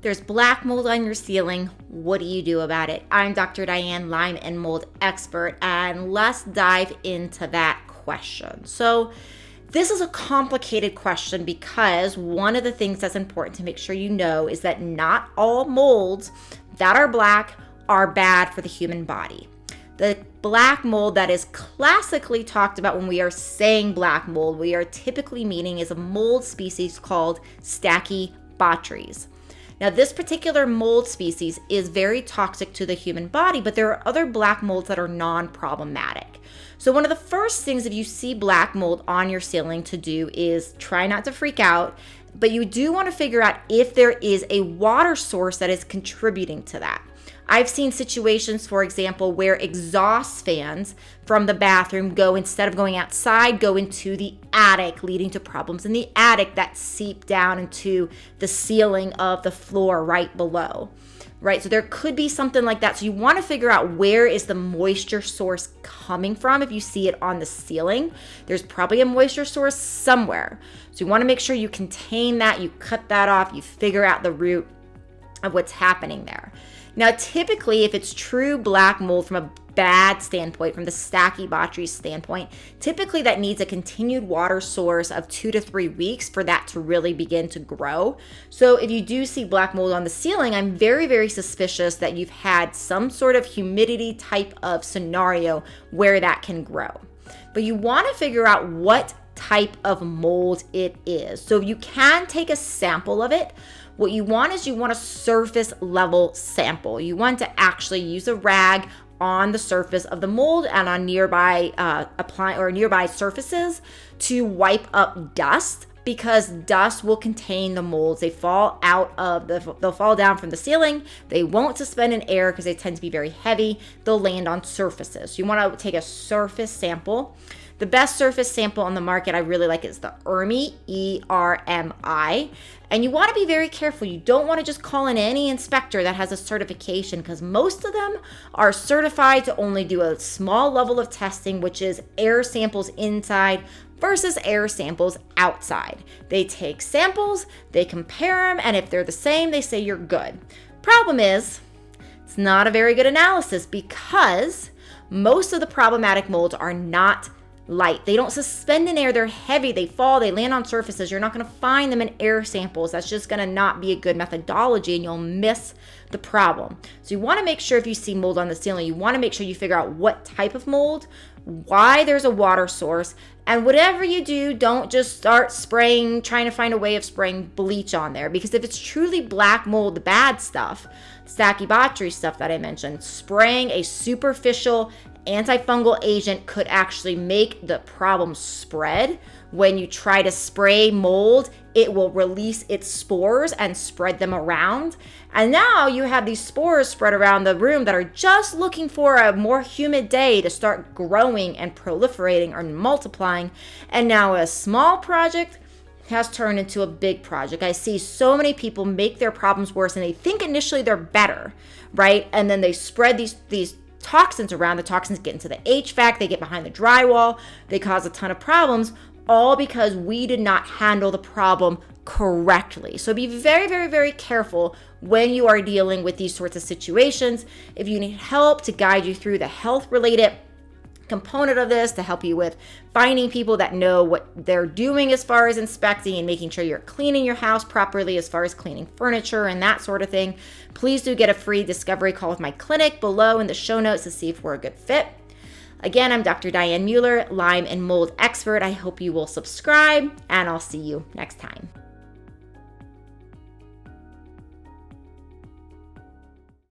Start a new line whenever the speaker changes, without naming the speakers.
There's black mold on your ceiling. What do you do about it? I'm Dr. Diane, Lyme and mold expert, and let's dive into that question. So this is a complicated question because one of the things that's important to make sure you know is that not all molds that are black are bad for the human body. The black mold that is classically talked about when we are saying black mold, we are typically meaning is a mold species called Stachybotrys. Now, this particular mold species is very toxic to the human body, but there are other black molds that are non-problematic. So one of the first things if you see black mold on your ceiling to do is try not to freak out, but you do want to figure out if there is a water source that is contributing to that. I've seen situations, for example, where exhaust fans from the bathroom instead of going outside, go into the attic, leading to problems in the attic that seep down into the ceiling of the floor right below, right? So there could be something like that. So you want to figure out where is the moisture source coming from. If you see it on the ceiling, there's probably a moisture source somewhere. So you want to make sure you contain that, you cut that off, you figure out the root of what's happening there. Now, typically, if it's true black mold from a bad standpoint, from the Stachybotrys standpoint, typically that needs a continued water source of 2 to 3 weeks for that to really begin to grow. So if you do see black mold on the ceiling, I'm very, very suspicious that you've had some sort of humidity type of scenario where that can grow. But you want to figure out what type of mold it is. So you can take a sample of it. What you want is a surface level sample. You want to actually use a rag on the surface of the mold and on nearby nearby surfaces to wipe up dust, because dust will contain the molds. They'll fall down from the ceiling. They won't suspend in air because they tend to be very heavy. They'll land on surfaces. You want to take a surface sample. The best surface sample on the market I really like is the ERMI, E-R-M-I. And you want to be very careful. You don't want to just call in any inspector that has a certification, because most of them are certified to only do a small level of testing, which is air samples inside versus air samples outside. They take samples, they compare them, and if they're the same, they say you're good. Problem is, it's not a very good analysis because most of the problematic molds are not light. They don't suspend in air. They're heavy. They fall. They land on surfaces. You're not going to find them in air samples. That's just going to not be a good methodology, and you'll miss the problem. So you want to make sure if you see mold on the ceiling, you want to make sure you figure out what type of mold, why there's a water source, and whatever you do, don't just start spraying, trying to find a way of spraying bleach on there, because if it's truly black mold, the bad stuff, Stachybotrys stuff that I mentioned, spraying a superficial antifungal agent could actually make the problem spread. When you try to spray mold, it will release its spores and spread them around. And now you have these spores spread around the room that are just looking for a more humid day to start growing and proliferating or multiplying. And now a small project has turned into a big project. I see so many people make their problems worse, and they think initially they're better, right? And then they spread these toxins around. The toxins get into the HVAC, they get behind the drywall, they cause a ton of problems, all because we did not handle the problem correctly. So be very, very, very careful when you are dealing with these sorts of situations. If you need help to guide you through the health-related component of this, to help you with finding people that know what they're doing as far as inspecting and making sure you're cleaning your house properly as far as cleaning furniture and that sort of thing, please do get a free discovery call with my clinic below in the show notes to see if we're a good fit. Again, I'm Dr. Diane Mueller, Lyme and mold expert. I hope you will subscribe, and I'll see you next time.